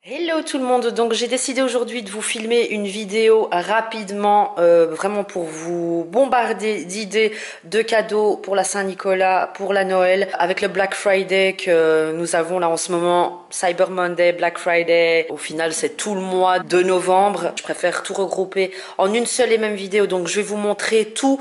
Hello tout le monde, donc j'ai décidé aujourd'hui de vous filmer une vidéo rapidement, vraiment pour vous bombarder d'idées de cadeaux pour la Saint-Nicolas, pour la Noël, avec le Black Friday que nous avons là en ce moment, Cyber Monday, Black Friday, au final c'est tout le mois de novembre. Je préfère tout regrouper en une seule et même vidéo, donc je vais vous montrer tous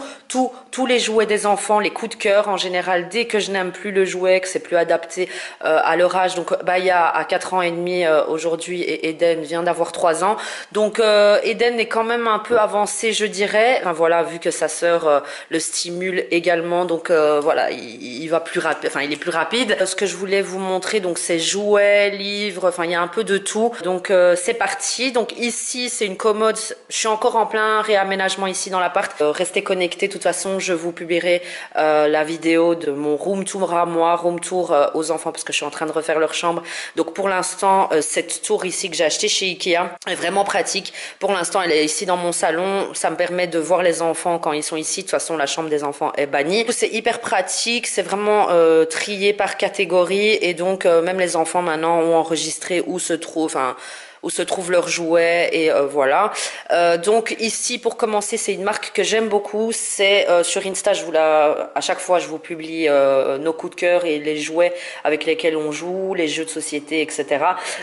les jouets des enfants, les coups de cœur en général, dès que je n'aime plus le jouet, que c'est plus adapté à leur âge. Donc Baya a 4 ans et demi aujourd'hui et Eden vient d'avoir 3 ans. Donc Eden est quand même un peu avancé, je dirais. Enfin, voilà, vu que sa sœur le stimule également, donc voilà, il va plus rapide. Enfin, il est plus rapide. Ce que je voulais vous montrer, donc c'est jouets, livres. Enfin, il y a un peu de tout. Donc c'est parti. Donc ici, c'est une commode. Je suis encore en plein réaménagement ici dans l'appart. Restez connectés. De toute façon, je vous publierai la vidéo de mon room tour à moi, room tour aux enfants parce que je suis en train de refaire leur chambre. Donc pour l'instant, cette tour ici que j'ai acheté chez Ikea est vraiment pratique. Pour l'instant, elle est ici dans mon salon. Ça me permet de voir les enfants quand ils sont ici. De toute façon, la chambre des enfants est bannie. C'est hyper pratique. C'est vraiment trié par catégorie. Et donc, même les enfants maintenant ont enregistré où se trouvent leurs jouets et voilà. Donc ici pour commencer, c'est une marque que j'aime beaucoup. C'est sur Insta, à chaque fois je vous publie nos coups de cœur et les jouets avec lesquels on joue, les jeux de société, etc.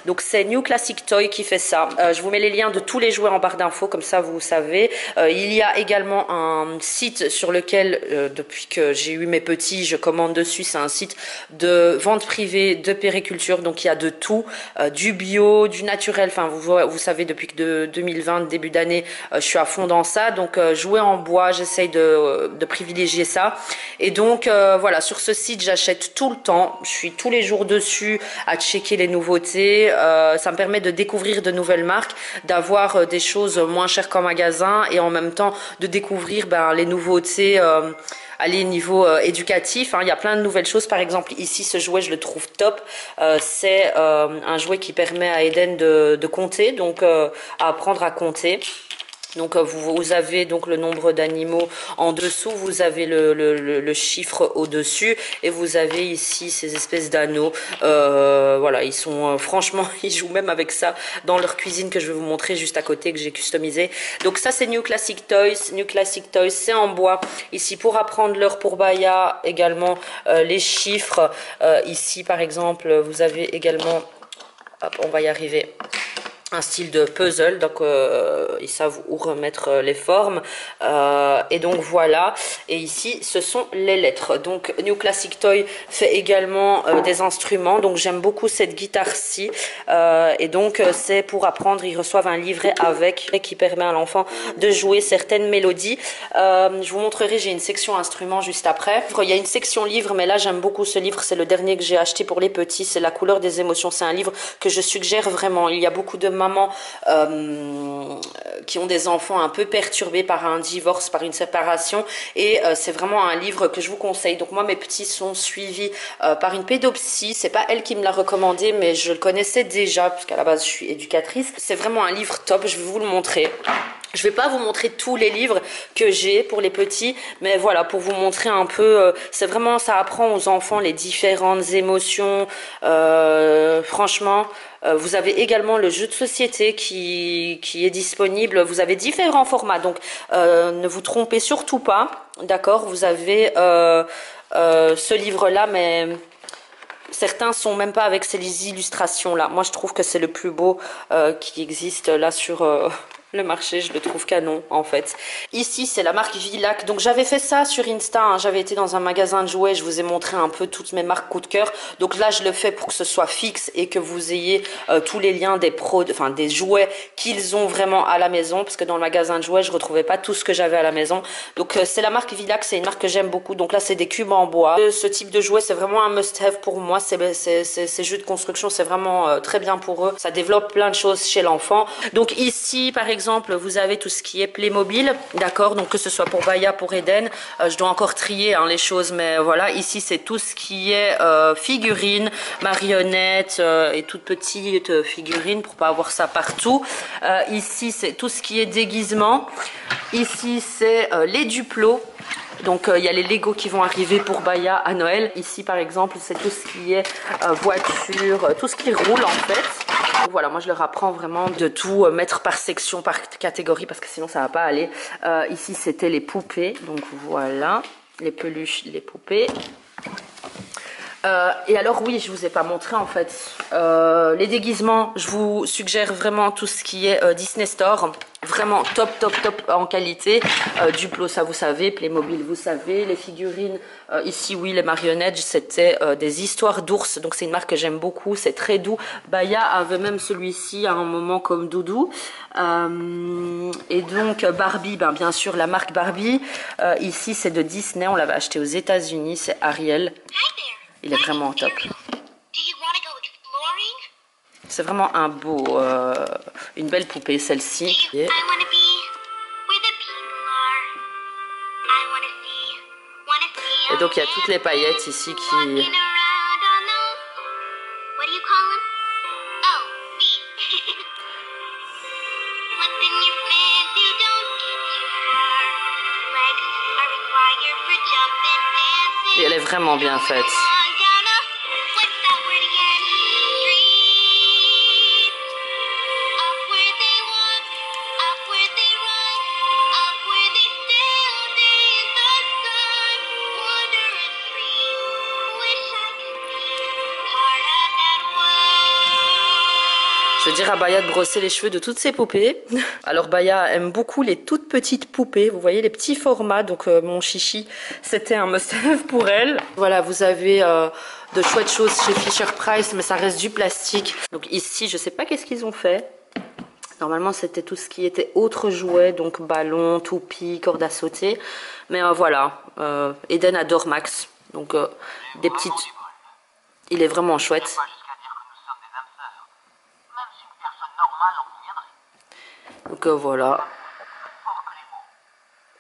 Donc c'est New Classic Toy qui fait ça. Je vous mets les liens de tous les jouets en barre d'infos, comme ça vous savez. Il y a également un site sur lequel depuis que j'ai eu mes petits, je commande dessus. C'est un site de vente privée de périculture, donc il y a de tout, du bio, du naturel. Enfin, vous savez, depuis que 2020, début d'année, je suis à fond dans ça. Donc, jouer en bois, j'essaye de privilégier ça. Et donc, voilà, sur ce site, j'achète tout le temps. Je suis tous les jours dessus à checker les nouveautés. Ça me permet de découvrir de nouvelles marques, d'avoir des choses moins chères qu'en magasin et en même temps de découvrir les nouveautés. Aller niveau éducatif, hein, il y a plein de nouvelles choses. Par exemple, ici, ce jouet, je le trouve top. C'est un jouet qui permet à Eden de compter, donc à apprendre à compter. Donc vous avez donc le nombre d'animaux en dessous, vous avez le chiffre au-dessus et vous avez ici ces espèces d'anneaux. Voilà, ils sont franchement, ils jouent même avec ça dans leur cuisine que je vais vous montrer juste à côté que j'ai customisé. Donc ça c'est New Classic Toys. New Classic Toys, c'est en bois. Ici pour apprendre l'heure pour Baya, également les chiffres. Ici par exemple, vous avez également, hop, on va y arriver, un style de puzzle, donc ils savent où remettre les formes et donc voilà. Et ici ce sont les lettres. Donc New Classic Toy fait également des instruments, donc j'aime beaucoup cette guitare-ci et donc c'est pour apprendre. Ils reçoivent un livret avec qui permet à l'enfant de jouer certaines mélodies. Je vous montrerai, j'ai une section instruments juste après. Il y a une section livres, mais là j'aime beaucoup ce livre, c'est le dernier que j'ai acheté pour les petits, c'est La couleur des émotions. C'est un livre que je suggère vraiment. Il y a beaucoup de mamans qui ont des enfants un peu perturbés par un divorce, par une séparation, et c'est vraiment un livre que je vous conseille. Donc moi mes petits sont suivis par une pédopsie. C'est pas elle qui me l'a recommandé, mais je le connaissais déjà puisqu'à la base je suis éducatrice. C'est vraiment un livre top, je vais vous le montrer. Je vais pas vous montrer tous les livres que j'ai pour les petits, mais voilà, pour vous montrer un peu, c'est vraiment, ça apprend aux enfants les différentes émotions. Franchement, vous avez également le jeu de société qui est disponible. Vous avez différents formats, donc ne vous trompez surtout pas, d'accord? Vous avez ce livre-là, mais certains sont même pas avec ces illustrations-là. Moi, je trouve que c'est le plus beau qui existe là sur le marché, je le trouve canon en fait. Ici c'est la marque Vilac, donc j'avais fait ça sur Insta, hein. J'avais été dans un magasin de jouets, je vous ai montré un peu toutes mes marques coup de cœur. Donc là je le fais pour que ce soit fixe et que vous ayez tous les liens des jouets qu'ils ont vraiment à la maison, parce que dans le magasin de jouets je retrouvais pas tout ce que j'avais à la maison. Donc c'est la marque Vilac, c'est une marque que j'aime beaucoup. Donc là c'est des cubes en bois. Ce type de jouet c'est vraiment un must-have pour moi. Ces jeux de construction c'est vraiment très bien pour eux. Ça développe plein de choses chez l'enfant. Donc ici par exemple vous avez tout ce qui est Playmobil, d'accord, donc que ce soit pour Baya, pour Eden, je dois encore trier les choses, mais voilà, ici c'est tout ce qui est figurines, marionnettes et toutes petites figurines pour pas avoir ça partout. Ici c'est tout ce qui est déguisement. Ici c'est les Duplos. Donc il y a les Lego qui vont arriver pour Baya à Noël. Ici par exemple c'est tout ce qui est voiture, tout ce qui roule en fait. Donc voilà, moi je leur apprends vraiment de tout mettre par section, par catégorie, parce que sinon ça va pas aller. Ici c'était les poupées, donc voilà, les peluches, les poupées. Et alors oui, je vous ai pas montré en fait les déguisements. Je vous suggère vraiment tout ce qui est Disney Store, vraiment top en qualité. Duplo, ça vous savez, Playmobil, vous savez, les figurines. Ici oui, les marionnettes, c'était des histoires d'ours, donc c'est une marque que j'aime beaucoup, c'est très doux. Baya avait même celui-ci à un moment comme doudou. Et donc Barbie, ben, bien sûr la marque Barbie. Ici c'est de Disney, on l'avait acheté aux États-Unis, c'est Ariel. Il est vraiment top. C'est vraiment un beau, une belle poupée celle-ci. Et donc il y a toutes les paillettes ici qui... Et elle est vraiment bien faite. Je vais dire à Baya de brosser les cheveux de toutes ses poupées. Alors Baya aime beaucoup les toutes petites poupées. Vous voyez les petits formats. Donc mon chichi, c'était un must-have pour elle. Voilà, vous avez de chouettes choses chez Fisher Price, mais ça reste du plastique. Donc ici, je sais pas qu'est-ce qu'ils ont fait. Normalement, c'était tout ce qui était autres jouets, donc ballon, toupie, corde à sauter. Mais voilà, Eden adore Max. Donc des petites... Il est vraiment chouette. Donc voilà.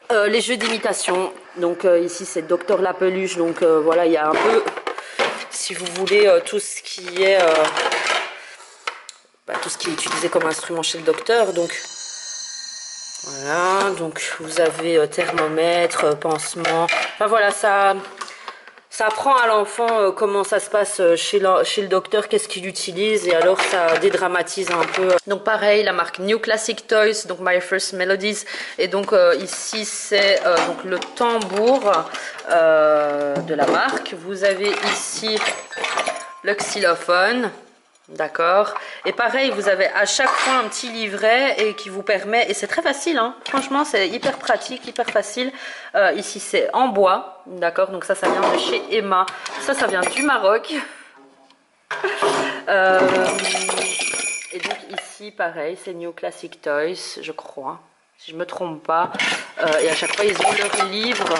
Les jeux d'imitation. Donc ici c'est Docteur la peluche. Donc voilà, il y a un peu, si vous voulez, tout ce qui est tout ce qui est utilisé comme instrument chez le docteur. Donc voilà. Donc vous avez thermomètre, pansement. Enfin voilà, ça apprend à l'enfant comment ça se passe chez le docteur, qu'est-ce qu'il utilise, et alors ça dédramatise un peu. Donc pareil, la marque New Classic Toys, donc My First Melodies, et donc ici c'est donc le tambour de la marque. Vous avez ici le xylophone. D'accord. Et pareil, vous avez à chaque fois un petit livret et qui vous permet, et c'est très facile, hein. Franchement c'est hyper pratique, hyper facile. Ici c'est en bois, d'accord, donc ça vient de chez Emma, ça vient du Maroc. Et donc ici pareil, c'est New Classic Toys, je crois, si je me trompe pas. Et à chaque fois ils ont leur livre,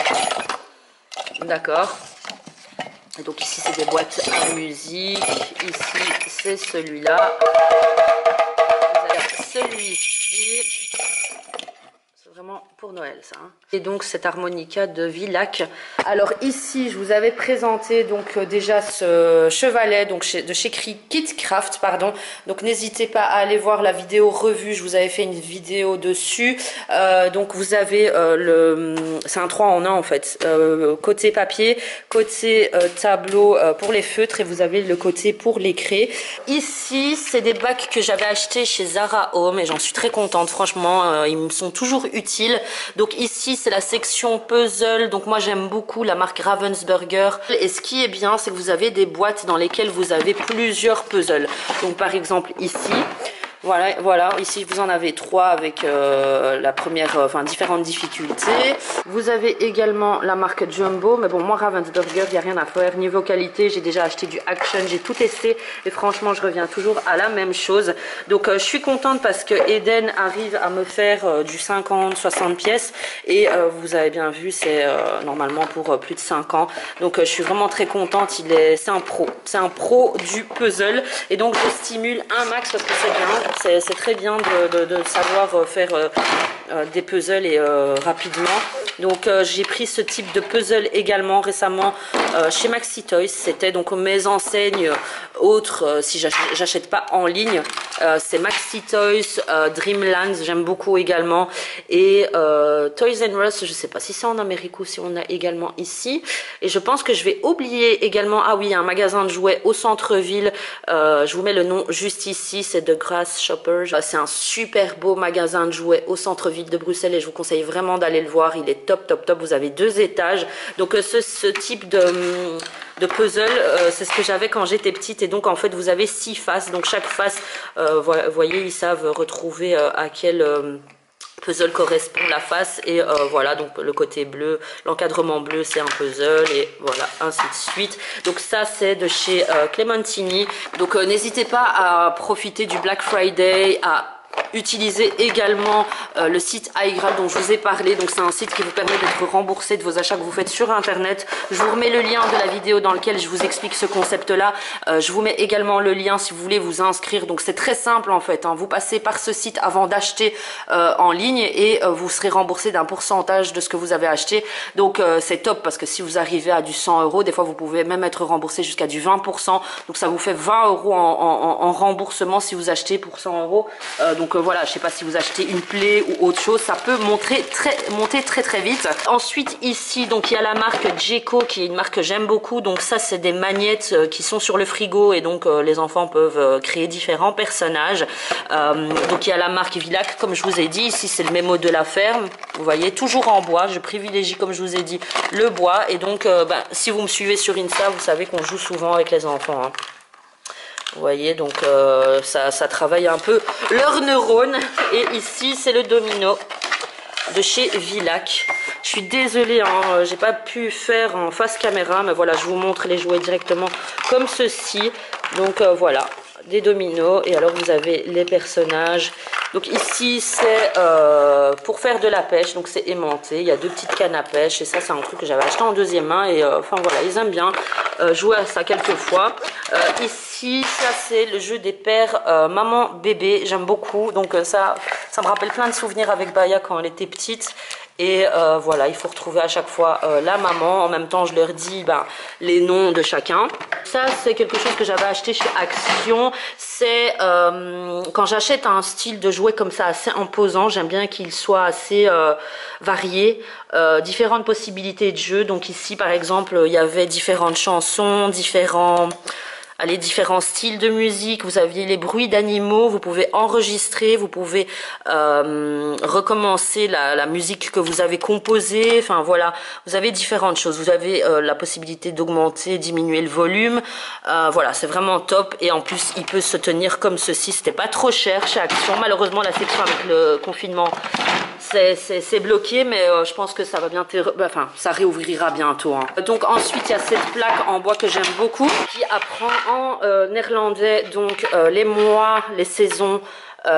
d'accord. Et donc ici c'est des boîtes à musique, ici c'est celui-là, vous avez celui-ci, c'est vraiment pour Noël ça, hein. Et donc cet harmonica de Villac. Alors ici je vous avais présenté donc déjà ce chevalet donc de chez Kitcraft, pardon. Donc n'hésitez pas à aller voir la vidéo revue, je vous avais fait une vidéo dessus. Donc vous avez c'est un 3 en 1 en fait, côté papier, côté tableau pour les feutres, et vous avez le côté pour les craies. Ici c'est des bacs que j'avais achetés chez Zara Home et j'en suis très contente, franchement ils me sont toujours utiles. Donc ici c'est la section puzzle, donc moi j'aime beaucoup la marque Ravensburger, et ce qui est bien c'est que vous avez des boîtes dans lesquelles vous avez plusieurs puzzles. Donc par exemple ici, voilà, ici vous en avez 3 avec la première, différentes difficultés. Vous avez également la marque Jumbo, mais bon moi Ravensburger, il n'y a rien à faire. Niveau qualité, j'ai déjà acheté du Action, j'ai tout testé et franchement je reviens toujours à la même chose. Donc je suis contente parce que Eden arrive à me faire du 50-60 pièces et vous avez bien vu, c'est normalement pour plus de 5 ans. Donc je suis vraiment très contente, c'est un pro du puzzle, et donc je stimule un max parce que c'est bien. C'est très bien de savoir faire des puzzles et rapidement. Donc j'ai pris ce type de puzzle également récemment chez Maxi Toys. C'était donc mes enseignes autres si j'achète pas en ligne. C'est Maxi Toys, Dreamlands, j'aime beaucoup également. Et Toys R Us, je sais pas si c'est en Amérique ou si on a également ici. Et je pense que je vais oublier également, ah oui, il y a un magasin de jouets au centre-ville. Je vous mets le nom juste ici, c'est The Grass Shoppers. C'est un super beau magasin de jouets au centre-ville de Bruxelles et je vous conseille vraiment d'aller le voir. Il est top, top, top. Vous avez 2 étages. Donc ce type de puzzle, c'est ce que j'avais quand j'étais petite. Et donc en fait, vous avez 6 faces. Donc chaque face, vous voyez, ils savent retrouver à quel puzzle correspond la face. Et voilà, donc le côté bleu, l'encadrement bleu, c'est un puzzle. Et voilà, ainsi de suite. Donc ça, c'est de chez Clementini. Donc n'hésitez pas à profiter du Black Friday, à utilisez également le site iGraal dont je vous ai parlé. Donc c'est un site qui vous permet d'être remboursé de vos achats que vous faites sur internet. Je vous remets le lien de la vidéo dans lequel je vous explique ce concept là. Je vous mets également le lien si vous voulez vous inscrire. Donc c'est très simple en fait, hein. Vous passez par ce site avant d'acheter en ligne et vous serez remboursé d'un pourcentage de ce que vous avez acheté. Donc c'est top parce que si vous arrivez à du 100 €, des fois vous pouvez même être remboursé jusqu'à du 20%. Donc ça vous fait 20 € en remboursement si vous achetez pour 100 €. Donc voilà, je sais pas si vous achetez une plaie ou autre chose, ça peut monter très vite. Ensuite ici, donc il y a la marque Jeco qui est une marque que j'aime beaucoup. Donc ça c'est des magnettes qui sont sur le frigo et donc les enfants peuvent créer différents personnages. Donc il y a la marque Villac comme je vous ai dit. Ici c'est le mémo de la ferme. Vous voyez, toujours en bois. Je privilégie comme je vous ai dit le bois. Et donc si vous me suivez sur Insta, vous savez qu'on joue souvent avec les enfants, hein. Vous voyez, donc ça travaille un peu leurs neurones. Et ici, c'est le domino de chez Villac. Je suis désolée, hein, j'ai pas pu faire en face caméra, mais voilà, je vous montre les jouets directement comme ceci. Donc voilà, des dominos. Et alors, vous avez les personnages. Donc ici, c'est pour faire de la pêche. Donc c'est aimanté. Il y a 2 petites cannes à pêche. Et ça, c'est un truc que j'avais acheté en deuxième main. Et enfin voilà, ils aiment bien jouer à ça quelques fois. Ici, ça c'est le jeu des pères maman-bébé. J'aime beaucoup. Donc ça me rappelle plein de souvenirs avec Baya quand elle était petite. Et voilà, il faut retrouver à chaque fois la maman. En même temps, je leur dis les noms de chacun. Ça, c'est quelque chose que j'avais acheté chez Action. C'est quand j'achète un style de jouet comme ça assez imposant, j'aime bien qu'il soit assez varié. Différentes possibilités de jeux. Donc ici, par exemple, il y avait différentes chansons, différents styles de musique, vous aviez les bruits d'animaux, vous pouvez enregistrer, vous pouvez recommencer la musique que vous avez composée, enfin voilà, vous avez différentes choses, vous avez la possibilité d'augmenter, diminuer le volume, voilà, c'est vraiment top. Et en plus il peut se tenir comme ceci, c'était pas trop cher chez Action. Malheureusement la section avec le confinement c'est bloqué, mais je pense que ça va bien, ça réouvrira bientôt, hein. Donc ensuite il y a cette plaque en bois que j'aime beaucoup qui apprend en néerlandais donc les mois, les saisons,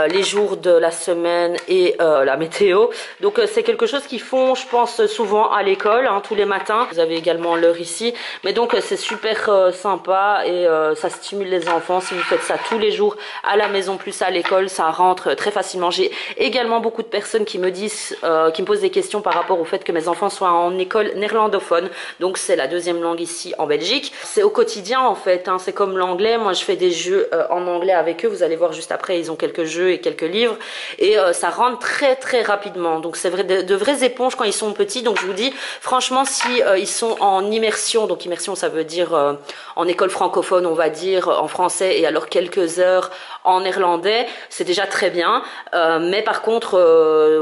les jours de la semaine et la météo. Donc c'est quelque chose qu'ils font, je pense, souvent à l'école, hein, tous les matins. Vous avez également l'heure ici, mais donc c'est super sympa et ça stimule les enfants. Si vous faites ça tous les jours à la maison plus à l'école, ça rentre très facilement. J'ai également beaucoup de personnes qui me disent, qui me posent des questions par rapport au fait que mes enfants soient en école néerlandophone. Donc c'est la 2e langue ici en Belgique. C'est au quotidien en fait, hein, c'est comme l'anglais. Moi je fais des jeux en anglais avec eux. Vous allez voir juste après, ils ont quelques jeux et quelques livres et ça rentre très rapidement. Donc c'est vrai, de vraies éponges quand ils sont petits. Donc je vous dis franchement, si ils sont en immersion, donc immersion ça veut dire en école francophone on va dire en français, et alors quelques heures en néerlandais, c'est déjà très bien. Mais par contre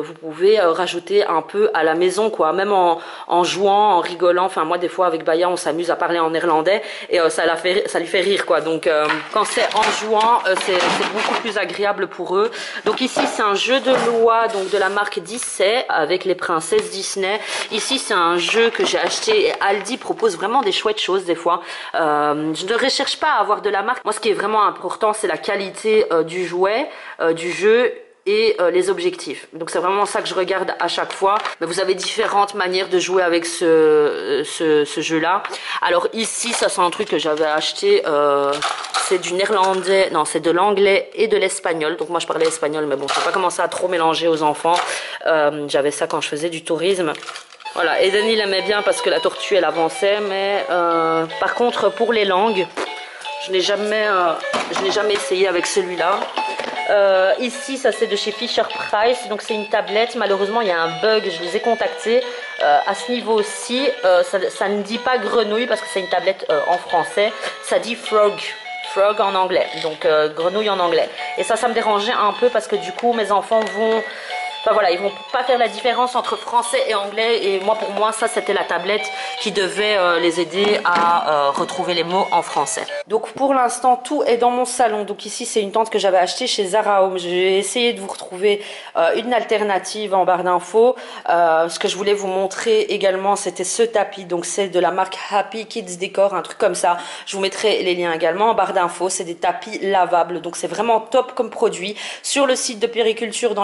vous pouvez rajouter un peu à la maison quoi, même en jouant, en rigolant. Enfin moi des fois avec Baya on s'amuse à parler en néerlandais et ça lui fait rire quoi. Donc quand c'est en jouant c'est beaucoup plus agréable pour eux. Donc ici c'est un jeu de loi donc de la marque Disney avec les princesses Disney. Ici c'est un jeu que j'ai acheté et Aldi propose vraiment des chouettes choses des fois. Je ne recherche pas à avoir de la marque. Moi ce qui est vraiment important c'est la qualité du jouet, du jeu et les objectifs. Donc c'est vraiment ça que je regarde à chaque fois. Mais vous avez différentes manières de jouer avec ce jeu là. Alors ici ça c'est un truc que j'avais acheté, c'est du néerlandais, non c'est de l'anglais et de l'espagnol. Donc moi je parlais espagnol mais bon je n'ai pas commencé à trop mélanger aux enfants. J'avais ça quand je faisais du tourisme. Voilà, Eden il aimait bien parce que la tortue elle avançait, mais par contre pour les langues je n'ai jamais essayé avec celui-là. Ici, ça c'est de chez Fisher Price, donc c'est une tablette. Malheureusement, il y a un bug, je les ai contactés. À ce niveau-ci, ça ne dit pas grenouille parce que c'est une tablette en français, ça dit frog. Frog en anglais, donc grenouille en anglais. Et ça me dérangeait un peu parce que du coup, mes enfants vont... Enfin voilà, ils vont pas faire la différence entre français et anglais. Et moi, pour moi, ça, c'était la tablette qui devait les aider à retrouver les mots en français. Donc pour l'instant, tout est dans mon salon. Donc ici, c'est une tente que j'avais achetée chez Zara Home. J'ai essayé de vous retrouver une alternative en barre d'infos. Ce que je voulais vous montrer également, c'était ce tapis. Donc c'est de la marque Happy Kids Decor, un truc comme ça. Je vous mettrai les liens également en barre d'infos. C'est des tapis lavables. Donc c'est vraiment top comme produit. Sur le site de Périculture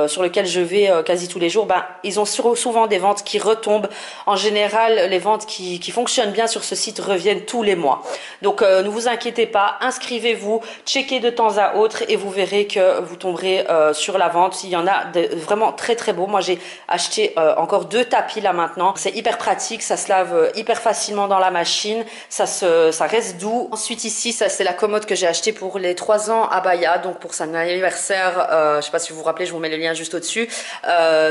sur lequel je vais quasi tous les jours, ils ont souvent des ventes qui retombent. En général, les ventes qui fonctionnent bien sur ce site reviennent tous les mois. Donc ne vous inquiétez pas, inscrivez-vous, checkez de temps à autre et vous verrez que vous tomberez sur la vente. Il y en a vraiment très très beaux. Moi j'ai acheté encore 2 tapis là maintenant. C'est hyper pratique, ça se lave hyper facilement dans la machine, ça reste doux. Ensuite ici, ça c'est la commode que j'ai acheté pour les 3 ans à Baya, donc pour son anniversaire. Je sais pas si vous vous rappelez, je vous mets le lien juste au-dessus,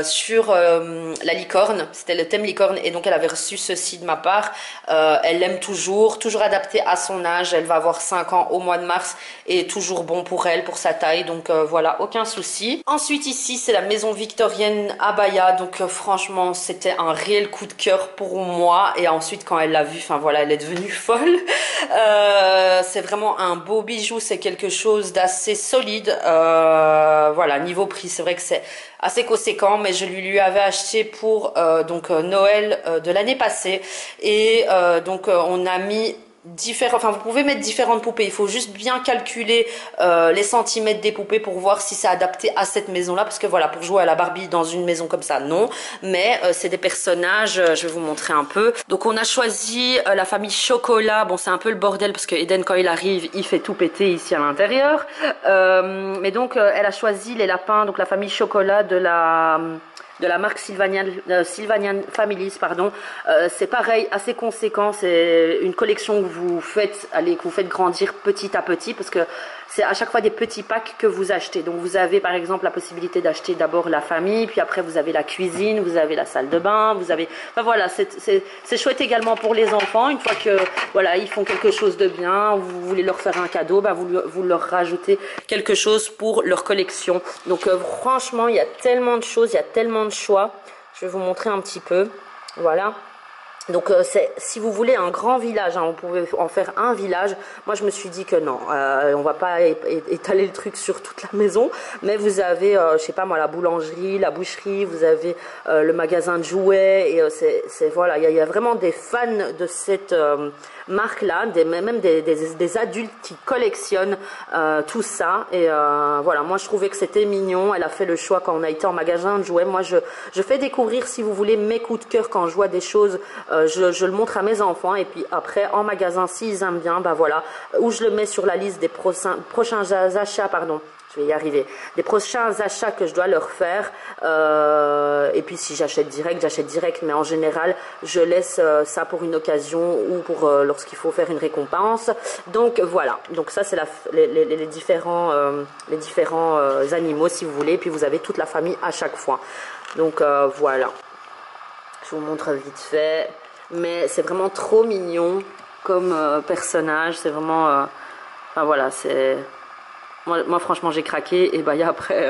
sur la licorne. C'était le thème licorne et donc elle avait reçu ceci de ma part. Elle l'aime toujours adapté à son âge. Elle va avoir 5 ans au mois de mars et toujours bon pour elle, pour sa taille, donc voilà, aucun souci. Ensuite ici, c'est la maison victorienne à Baya, donc franchement c'était un réel coup de cœur pour moi. Et ensuite quand elle l'a vu, enfin voilà, elle est devenue folle. C'est vraiment un beau bijou, c'est quelque chose d'assez solide. Voilà, niveau prix, c'est vrai que c'est assez conséquent, mais je lui avais acheté pour Noël de l'année passée. Et donc on a mis vous pouvez mettre différentes poupées, il faut juste bien calculer les centimètres des poupées pour voir si c'est adapté à cette maison là, parce que voilà, pour jouer à la Barbie dans une maison comme ça, non, mais c'est des personnages. Je vais vous montrer un peu. Donc on a choisi la famille Chocolat. Bon, c'est un peu le bordel parce que Eden, quand il arrive, il fait tout péter ici à l'intérieur, mais donc elle a choisi les lapins, donc la famille Chocolat de la marque Sylvanian Families, pardon. C'est pareil, assez conséquent. C'est une collection que vous faites grandir petit à petit, parce que c'est à chaque fois des petits packs que vous achetez. Donc vous avez par exemple la possibilité d'acheter d'abord la famille, puis après vous avez la cuisine, vous avez la salle de bain, vous avez... Enfin voilà, c'est chouette également pour les enfants. Une fois que voilà, ils font quelque chose de bien, vous voulez leur faire un cadeau, vous leur rajoutez quelque chose pour leur collection. Donc franchement, il y a tellement de choses, il y a tellement de choix. Je vais vous montrer un petit peu. Voilà. Donc si vous voulez un grand village, vous pouvez en faire un village. Moi je me suis dit que non, on va pas étaler le truc sur toute la maison, mais vous avez je sais pas moi, la boulangerie, la boucherie, vous avez le magasin de jouets, et voilà, il y a vraiment des fans de cette marque là, même des adultes qui collectionnent tout ça. Et voilà, moi je trouvais que c'était mignon. Elle a fait le choix quand on a été en magasin de jouets. Moi je fais découvrir, si vous voulez, mes coups de cœur quand je vois des choses. Je le montre à mes enfants, et puis après en magasin, s'ils aiment bien, voilà, ou je le mets sur la liste des prochains achats, pardon, je vais y arriver, des prochains achats que je dois leur faire. Et puis si j'achète direct, mais en général je laisse ça pour une occasion ou pour lorsqu'il faut faire une récompense. Donc voilà, donc ça c'est les différents animaux, si vous voulez, et puis vous avez toute la famille à chaque fois. Donc voilà, je vous montre vite fait, mais c'est vraiment trop mignon comme personnage. C'est vraiment enfin voilà, c'est... Moi franchement j'ai craqué. Et après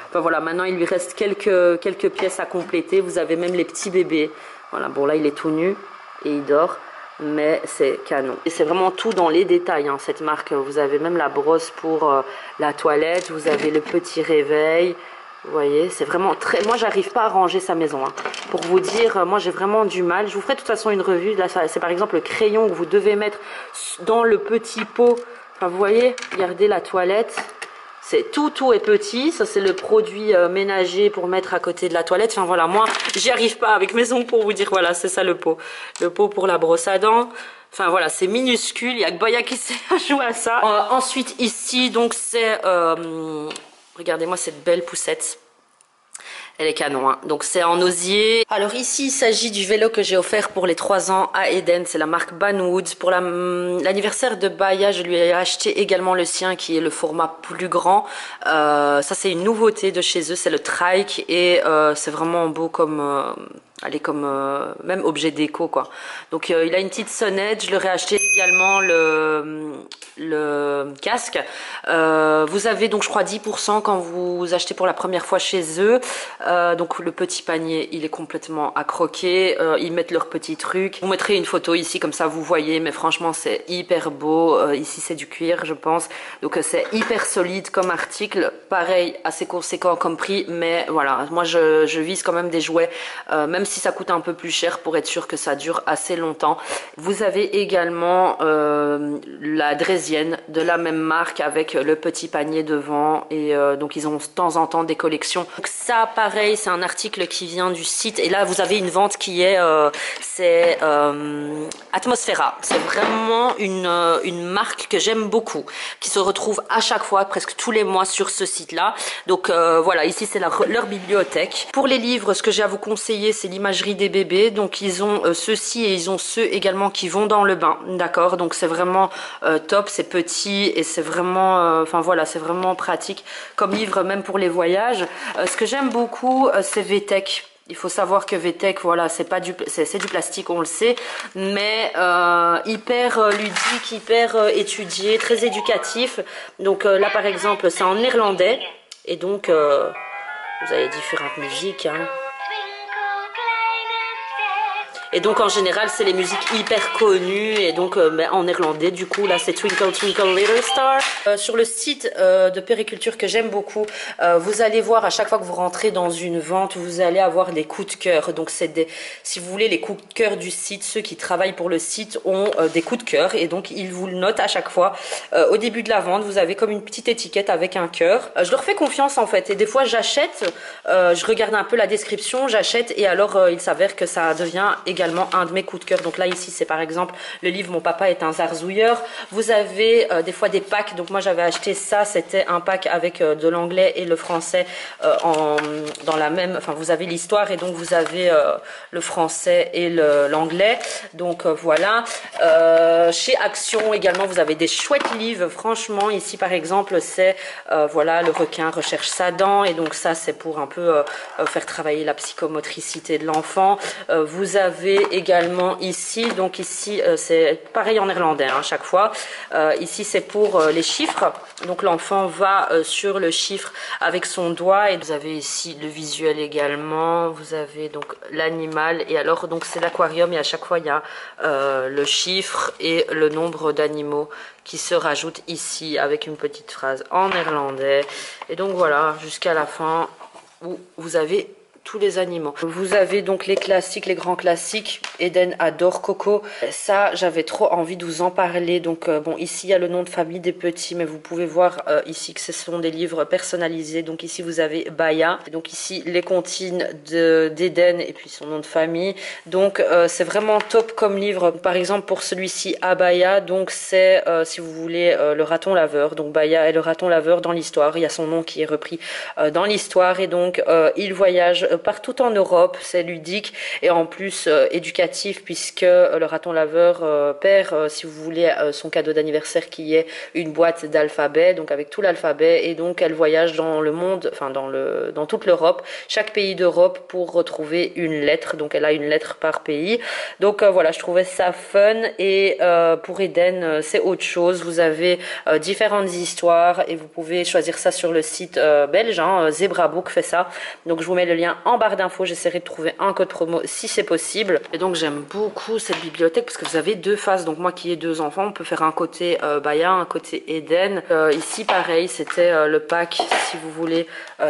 enfin voilà, maintenant il lui reste quelques pièces à compléter. Vous avez même les petits bébés. Voilà, bon là il est tout nu et il dort, mais c'est canon. Et c'est vraiment tout dans les détails, hein, cette marque. Vous avez même la brosse pour la toilette, vous avez le petit réveil. Vous voyez, c'est vraiment très... Moi, j'arrive pas à ranger sa maison. Hein. Pour vous dire, moi, j'ai vraiment du mal. Je vous ferai de toute façon une revue. Là, c'est par exemple le crayon que vous devez mettre dans le petit pot. Enfin, vous voyez, regardez la toilette. C'est tout est petit. Ça, c'est le produit ménager pour mettre à côté de la toilette. Enfin, voilà, moi, j'y arrive pas avec mes ongles pour vous dire. Voilà, c'est ça le pot. Le pot pour la brosse à dents. Enfin, voilà, c'est minuscule. Il y a que Baya qui sait jouer à ça. Ensuite, ici, donc, c'est... regardez-moi cette belle poussette. Elle est canon, hein. Donc c'est en osier. Alors ici, il s'agit du vélo que j'ai offert pour les 3 ans à Eden. C'est la marque Banwood. Pour l'anniversaire de Baya, je lui ai acheté également le sien qui est le format plus grand. Ça, c'est une nouveauté de chez eux. C'est le trike et c'est vraiment beau comme... elle est comme même objet déco quoi. Donc il a une petite sonnette. Je leur ai acheté également le casque. Vous avez donc je crois 10% quand vous achetez pour la première fois chez eux. Donc le petit panier il est complètement à croquer. Ils mettent leurs petits trucs. Vous mettrez une photo ici comme ça vous voyez. Mais franchement c'est hyper beau. Ici c'est du cuir je pense. Donc c'est hyper solide comme article. Pareil assez conséquent comme prix. Mais voilà moi je vise quand même des jouets même si ça coûte un peu plus cher pour être sûr que ça dure assez longtemps. Vous avez également la draisienne de la même marque avec le petit panier devant et donc ils ont de temps en temps des collections. Donc ça pareil c'est un article qui vient du site et là vous avez une vente qui est c'est Atmosfera. C'est vraiment une marque que j'aime beaucoup qui se retrouve à chaque fois presque tous les mois sur ce site là. Donc voilà ici c'est leur bibliothèque. Pour les livres ce que j'ai à vous conseiller c'est l'imagerie des bébés. Donc ils ont ceux-ci et ils ont ceux également qui vont dans le bain. D'accord, donc c'est vraiment top, c'est petit et c'est vraiment enfin voilà, c'est vraiment pratique comme livre même pour les voyages. Ce que j'aime beaucoup c'est VTech. Il faut savoir que VTech, voilà, c'est pas du plastique, on le sait, mais hyper ludique, hyper étudié, très éducatif. Donc là par exemple c'est en néerlandais et donc vous avez différentes musiques hein. Et donc en général c'est les musiques hyper connues et donc en néerlandais du coup là c'est Twinkle Twinkle Little Star. Sur le site de périculture que j'aime beaucoup, vous allez voir à chaque fois que vous rentrez dans une vente vous allez avoir des coups de cœur. Donc c'est des, si vous voulez les coups de cœur du site, ceux qui travaillent pour le site ont des coups de cœur et donc ils vous le notent à chaque fois. Au début de la vente vous avez comme une petite étiquette avec un cœur. Je leur fais confiance en fait et des fois j'achète, je regarde un peu la description, j'achète et alors il s'avère que ça devient également un de mes coups de cœur. Donc là ici c'est par exemple le livre Mon papa est un zarzouilleur. Vous avez des fois des packs, donc moi j'avais acheté ça, c'était un pack avec de l'anglais et le français dans la même, enfin vous avez l'histoire et donc vous avez le français et l'anglais. Donc voilà. Chez Action également vous avez des chouettes livres franchement. Ici par exemple c'est voilà le requin recherche sa dent et donc ça c'est pour un peu faire travailler la psychomotricité de l'enfant. Vous avez également ici, donc ici c'est pareil en néerlandais hein, chaque fois. Ici c'est pour les chiffres, donc l'enfant va sur le chiffre avec son doigt et vous avez ici le visuel également. Vous avez donc l'animal et alors donc c'est l'aquarium et à chaque fois il y a le chiffre et le nombre d'animaux qui se rajoutent ici avec une petite phrase en néerlandais et donc voilà jusqu'à la fin où vous avez tous les animaux. Vous avez donc les classiques, les grands classiques. Eden adore Coco. Ça, j'avais trop envie de vous en parler. Donc bon, ici il y a le nom de famille des petits, mais vous pouvez voir ici que ce sont des livres personnalisés. Donc ici vous avez Baya. Donc ici les comptines d'Eden et puis son nom de famille. Donc c'est vraiment top comme livre. Par exemple pour celui-ci Abaya, donc c'est si vous voulez le raton laveur. Donc Baya est le raton laveur dans l'histoire. Il y a son nom qui est repris dans l'histoire et donc il voyage partout en Europe, c'est ludique et en plus éducatif puisque le raton laveur perd, si vous voulez, son cadeau d'anniversaire qui est une boîte d'alphabet, donc avec tout l'alphabet et donc elle voyage dans le monde, enfin dans toute l'Europe, chaque pays d'Europe pour retrouver une lettre, donc elle a une lettre par pays. Donc voilà, je trouvais ça fun et pour Eden c'est autre chose, vous avez différentes histoires et vous pouvez choisir ça sur le site belge, hein, Zebra Book fait ça, donc je vous mets le lien en barre d'infos, j'essaierai de trouver un code promo si c'est possible. Et donc j'aime beaucoup cette bibliothèque parce que vous avez deux faces, donc moi qui ai deux enfants, on peut faire un côté Baya, un côté Eden. Ici pareil, c'était le pack si vous voulez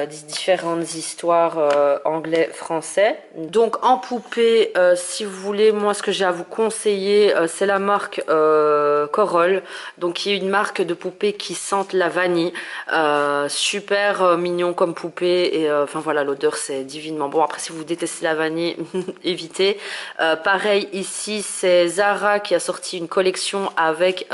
différentes histoires anglais-français. Donc en poupée, si vous voulez, moi ce que j'ai à vous conseiller, c'est la marque Corolle, donc qui est une marque de poupées qui sentent la vanille, super mignon comme poupée et enfin voilà, l'odeur c'est divinement bon. Après si vous détestez la vanille, évitez. Pareil ici c'est Zara qui a sorti une collection avec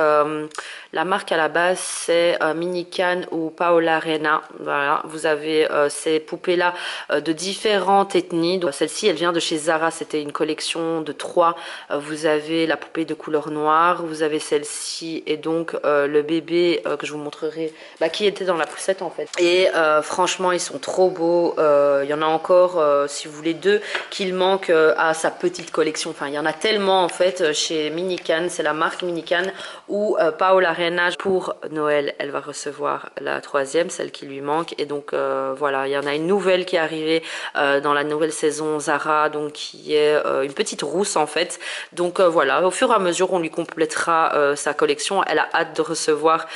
La marque à la base c'est Minican ou Paola Reina. Voilà, vous avez ces poupées-là de différentes ethnies. Celle-ci, elle vient de chez Zara. C'était une collection de 3. Vous avez la poupée de couleur noire. Vous avez celle-ci et donc le bébé que je vous montrerai, qui était dans la poussette en fait. Et franchement, ils sont trop beaux. Il y en a encore, si vous voulez, 2 qu'il manque à sa petite collection. Enfin, il y en a tellement en fait chez Minican. C'est la marque Minican ou Paola Reina. Pour Noël, elle va recevoir la 3e, celle qui lui manque. Et donc voilà, il y en a une nouvelle qui est arrivée dans la nouvelle saison Zara, donc qui est une petite rousse en fait. Donc voilà, au fur et à mesure, on lui complétera sa collection. Elle a hâte de recevoir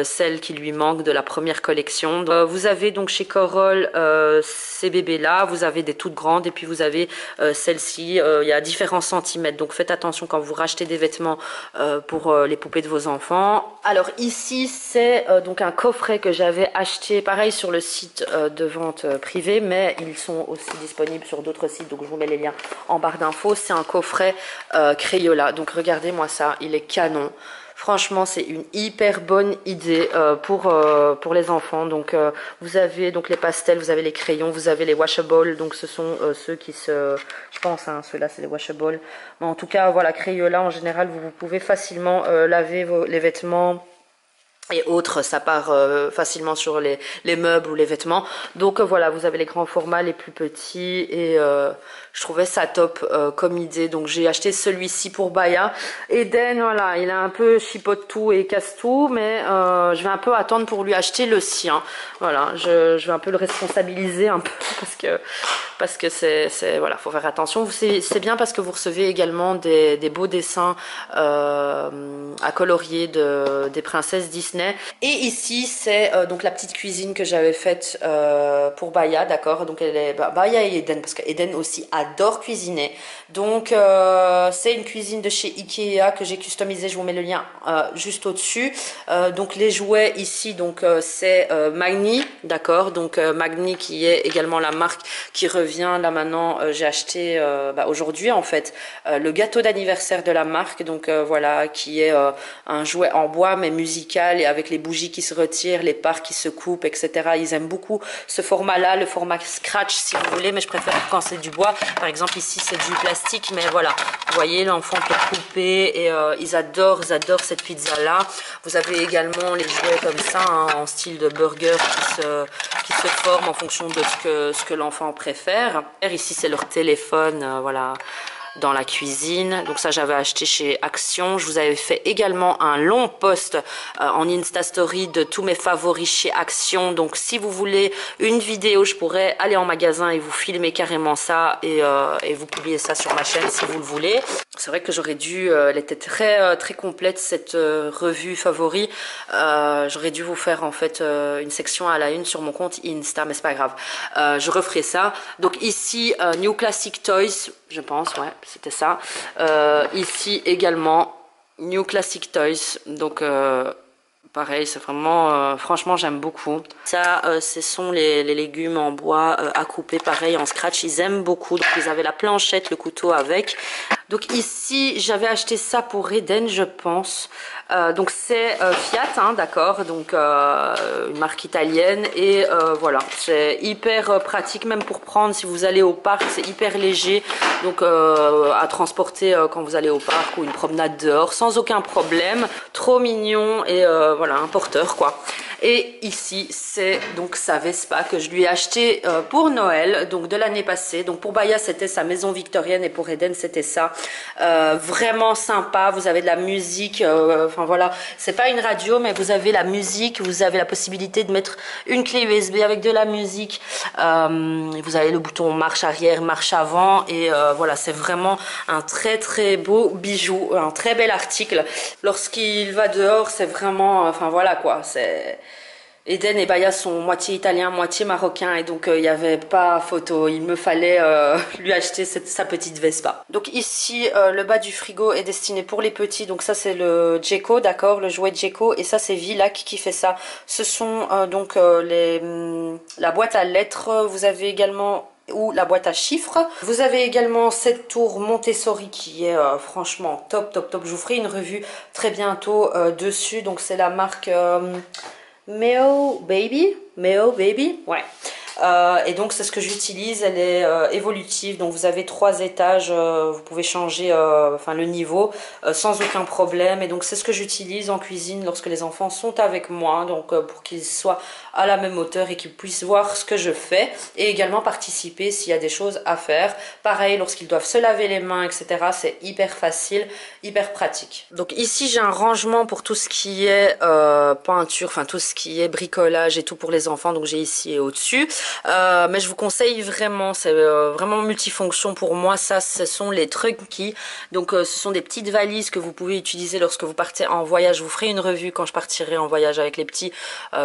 celle qui lui manque de la première collection. Vous avez donc chez Corol ces bébés-là, vous avez des toutes grandes et puis vous avez celle-ci. Il y a différents centimètres, donc faites attention quand vous rachetez des vêtements pour les poupées de vos enfants. Alors ici, c'est donc un coffret que j'avais acheté, pareil sur le site de vente privée, mais ils sont aussi disponibles sur d'autres sites, donc je vous mets les liens en barre d'infos. C'est un coffret Crayola, donc regardez-moi ça, il est canon. Franchement, c'est une hyper bonne idée pour les enfants. Donc, vous avez donc les pastels, vous avez les crayons, vous avez les washables. Donc, ce sont ceux qui se... Je pense, hein, ceux-là, c'est les washables. Mais en tout cas, voilà, Crayola, en général, vous pouvez facilement laver les vêtements et autres, ça part facilement sur les meubles ou les vêtements. Donc voilà, vous avez les grands formats, les plus petits et je trouvais ça top comme idée. Donc j'ai acheté celui-ci pour Baya. Eden, voilà, il a un peu chipote tout et casse tout, mais je vais un peu attendre pour lui acheter le sien. Voilà, je vais un peu le responsabiliser un peu parce que c'est voilà, faut faire attention. C'est bien parce que vous recevez également des beaux dessins à colorier des princesses Disney. Et ici c'est donc la petite cuisine que j'avais faite pour Baya, d'accord. Donc elle est Baya et Eden, parce qu'Eden aussi adore cuisiner. Donc c'est une cuisine de chez Ikea que j'ai customisée. Je vous mets le lien juste au-dessus. Donc les jouets ici, donc c'est Magni, d'accord. Donc Magni qui est également la marque qui revient là maintenant. J'ai acheté aujourd'hui en fait le gâteau d'anniversaire de la marque. Donc voilà, qui est un jouet en bois mais musical et avec les bougies qui se retirent, les parts qui se coupent, etc. Ils aiment beaucoup ce format-là, le format scratch si vous voulez, mais je préfère quand c'est du bois. Par exemple ici c'est du plastique, mais voilà, vous voyez l'enfant peut couper et ils adorent cette pizza-là. Vous avez également les jouets comme ça, hein, en style de burger qui se forment en fonction de ce que l'enfant préfère. Ici c'est leur téléphone, voilà, dans la cuisine. Donc ça j'avais acheté chez Action. Je vous avais fait également un long post en Insta Story de tous mes favoris chez Action. Donc si vous voulez une vidéo, je pourrais aller en magasin et vous filmer carrément ça et vous publier ça sur ma chaîne si vous le voulez. C'est vrai que j'aurais dû, elle était très complète cette revue favori. J'aurais dû vous faire en fait une section à la une sur mon compte Insta, mais c'est pas grave. Je referai ça. Donc ici New Classic Toys, je pense, ouais, c'était ça. Ici également New Classic Toys. Donc pareil, c'est vraiment, franchement, j'aime beaucoup. Ça, ce sont les légumes en bois à couper, pareil, en scratch. Ils aiment beaucoup. Donc, ils avaient la planchette, le couteau avec. Donc, ici, j'avais acheté ça pour Eden, je pense. Donc, c'est Fiat, hein, d'accord. Donc, une marque italienne. Et voilà, c'est hyper pratique, même pour prendre si vous allez au parc. C'est hyper léger. Donc, à transporter quand vous allez au parc ou une promenade dehors, sans aucun problème. Trop mignon et voilà, un porteur quoi. Et ici c'est donc sa Vespa que je lui ai acheté pour Noël, donc de l'année passée. Donc pour Baya c'était sa maison victorienne et pour Eden c'était ça. Vraiment sympa, vous avez de la musique, enfin voilà, c'est pas une radio mais vous avez la musique, vous avez la possibilité de mettre une clé USB avec de la musique. Vous avez le bouton marche arrière, marche avant et voilà, c'est vraiment un très beau bijou, un très bel article. Lorsqu'il va dehors c'est vraiment, enfin voilà quoi, c'est... Eden et Baya sont moitié italiens, moitié marocains et donc il n'y avait pas photo, il me fallait lui acheter sa petite Vespa. Donc ici le bas du frigo est destiné pour les petits, donc ça c'est le Djeko, d'accord, le jouet Djeko, et ça c'est Vilac qui fait ça. Ce sont donc la boîte à lettres, vous avez également ou la boîte à chiffres. Vous avez également cette tour Montessori qui est franchement top, top, top. Je vous ferai une revue très bientôt dessus. Donc c'est la marque Meo Baby. Ouais. Et donc c'est ce que j'utilise, elle est évolutive, donc vous avez 3 étages, vous pouvez changer le niveau sans aucun problème, et donc c'est ce que j'utilise en cuisine lorsque les enfants sont avec moi, donc pour qu'ils soient à la même hauteur et qu'ils puissent voir ce que je fais, et également participer s'il y a des choses à faire. Pareil, lorsqu'ils doivent se laver les mains, etc., c'est hyper facile, hyper pratique. Donc ici j'ai un rangement pour tout ce qui est peinture, enfin tout ce qui est bricolage et tout pour les enfants, donc j'ai ici et au-dessus. Mais je vous conseille vraiment, c'est vraiment multifonction pour moi. Ça, ce sont les Trunky. Donc ce sont des petites valises que vous pouvez utiliser lorsque vous partez en voyage. Je vous ferai une revue quand je partirai en voyage avec les petits,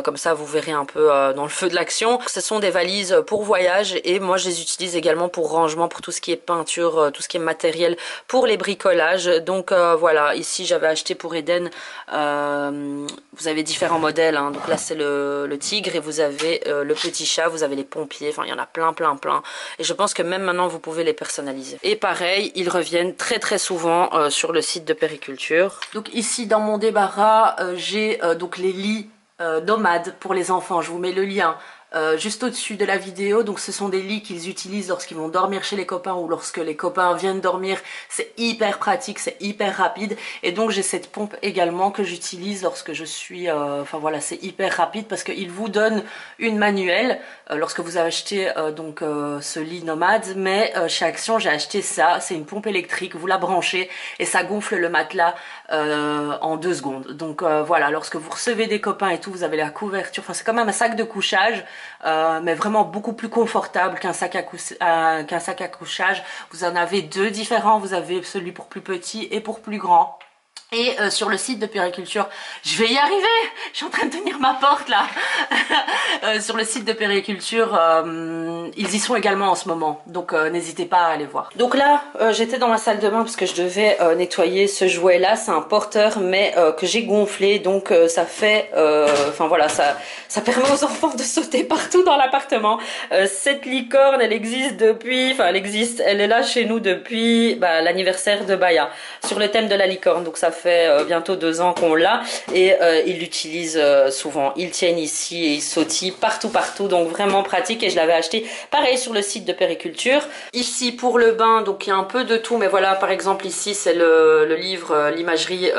comme ça vous verrez un peu dans le feu de l'action. Ce sont des valises pour voyage, et moi je les utilise également pour rangement, pour tout ce qui est peinture, tout ce qui est matériel pour les bricolages. Donc voilà, ici j'avais acheté pour Eden, vous avez différents modèles, hein. Donc là c'est le tigre, et vous avez le petit chat, vous avez les pompiers, enfin il y en a plein. Et je pense que même maintenant vous pouvez les personnaliser. Et pareil, ils reviennent très très souvent sur le site de Périculture. Donc ici dans mon débarras, j'ai donc les lits nomades pour les enfants. Je vous mets le lien juste au-dessus de la vidéo. Donc ce sont des lits qu'ils utilisent lorsqu'ils vont dormir chez les copains ou lorsque les copains viennent dormir. C'est hyper pratique, c'est hyper rapide, et donc j'ai cette pompe également que j'utilise lorsque je suis enfin voilà, c'est hyper rapide parce qu'il vous donne une manuelle lorsque vous achetez donc ce lit nomade, mais chez Action j'ai acheté ça, c'est une pompe électrique, vous la branchez et ça gonfle le matelas en 2 secondes. Donc voilà, lorsque vous recevez des copains et tout, vous avez la couverture, enfin c'est quand même un sac de couchage, mais vraiment beaucoup plus confortable qu'un sac à couchage. Vous en avez 2 différents, vous avez celui pour plus petit et pour plus grand. Et sur le site de Périculture, je vais y arriver, je suis en train de tenir ma porte là. Sur le site de Périculture, ils y sont également en ce moment, donc n'hésitez pas à aller voir. Donc là, j'étais dans ma salle de bain parce que je devais nettoyer ce jouet là, c'est un porteur mais que j'ai gonflé, donc ça fait, enfin voilà, ça permet aux enfants de sauter partout dans l'appartement. Cette licorne, elle existe depuis, enfin elle est là chez nous depuis l'anniversaire de Baya, sur le thème de la licorne, donc ça fait bientôt 2 ans qu'on l'a, et ils l'utilisent souvent, ils tiennent ici et ils sautillent partout, donc vraiment pratique, et je l'avais acheté pareil sur le site de Périculture. Ici pour le bain, donc il y a un peu de tout, mais voilà, par exemple ici c'est le livre, l'imagerie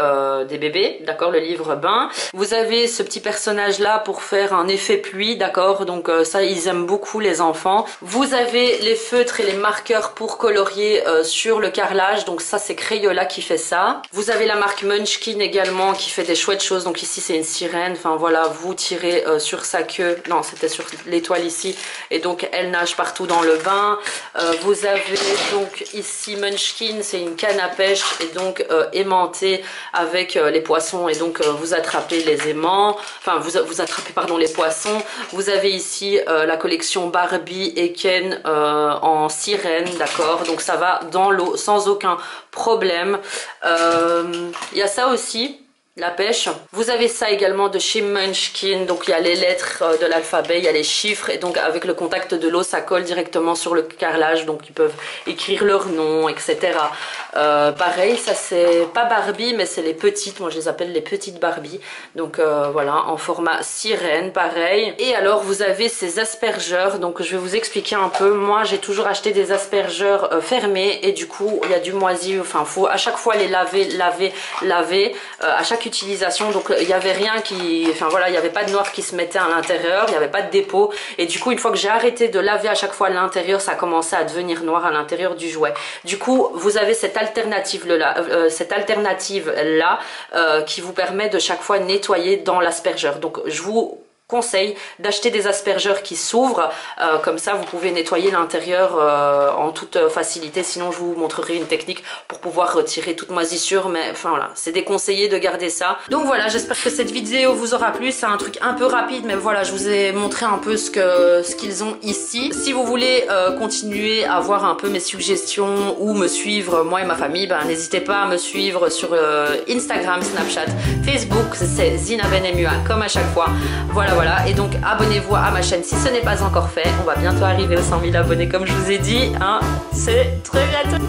des bébés, d'accord, le livre bain. Vous avez ce petit personnage là pour faire un effet pluie, d'accord, donc ça ils aiment beaucoup les enfants. Vous avez les feutres et les marqueurs pour colorier sur le carrelage, donc ça c'est Crayola qui fait ça. Vous avez la marque Munchkin également qui fait des chouettes choses, donc ici c'est une sirène, enfin voilà, vous tirez sur sa queue, non c'était sur l'étoile ici, et donc elle nage partout dans le bain. Vous avez donc ici Munchkin, c'est une canne à pêche, et donc aimantée avec les poissons, et donc vous attrapez les aimants, enfin vous attrapez pardon les poissons. Vous avez ici la collection Barbie et Ken en sirène, d'accord, donc ça va dans l'eau sans aucun problème. Il y a ça aussi, la pêche. Vous avez ça également de chez Munchkin, donc il y a les lettres de l'alphabet, il y a les chiffres, et donc avec le contact de l'eau ça colle directement sur le carrelage, donc ils peuvent écrire leur nom, etc. Pareil, ça c'est pas Barbie mais c'est les petites, moi je les appelle les petites Barbie, donc voilà, en format sirène, pareil. Et alors vous avez ces aspergeurs, donc je vais vous expliquer un peu. Moi j'ai toujours acheté des aspergeurs fermés, et du coup il y a du moisi, enfin faut à chaque fois les laver à chaque utilisation, donc il n'y avait rien qui, enfin voilà, il n'y avait pas de noir qui se mettait à l'intérieur, il n'y avait pas de dépôt, et du coup une fois que j'ai arrêté de laver à chaque fois l'intérieur, ça commençait à devenir noir à l'intérieur du jouet. Du coup vous avez cette alternative là, qui vous permet de chaque fois nettoyer dans l'aspergeur. Donc je vous conseille d'acheter des aspergeurs qui s'ouvrent, comme ça vous pouvez nettoyer l'intérieur en toute facilité. Sinon je vous montrerai une technique pour pouvoir retirer toute moisissure, mais enfin voilà, c'est déconseillé de garder ça. Donc voilà, j'espère que cette vidéo vous aura plu. C'est un truc un peu rapide, mais voilà, je vous ai montré un peu ce qu'ils ont ici. Si vous voulez continuer à voir un peu mes suggestions ou me suivre moi et ma famille, n'hésitez pas à me suivre sur Instagram, Snapchat, Facebook, c'est Zina Ben Mua comme à chaque fois. Voilà, voilà, et donc abonnez-vous à ma chaîne si ce n'est pas encore fait. On va bientôt arriver aux 100 000 abonnés comme je vous ai dit, hein. C'est très bientôt.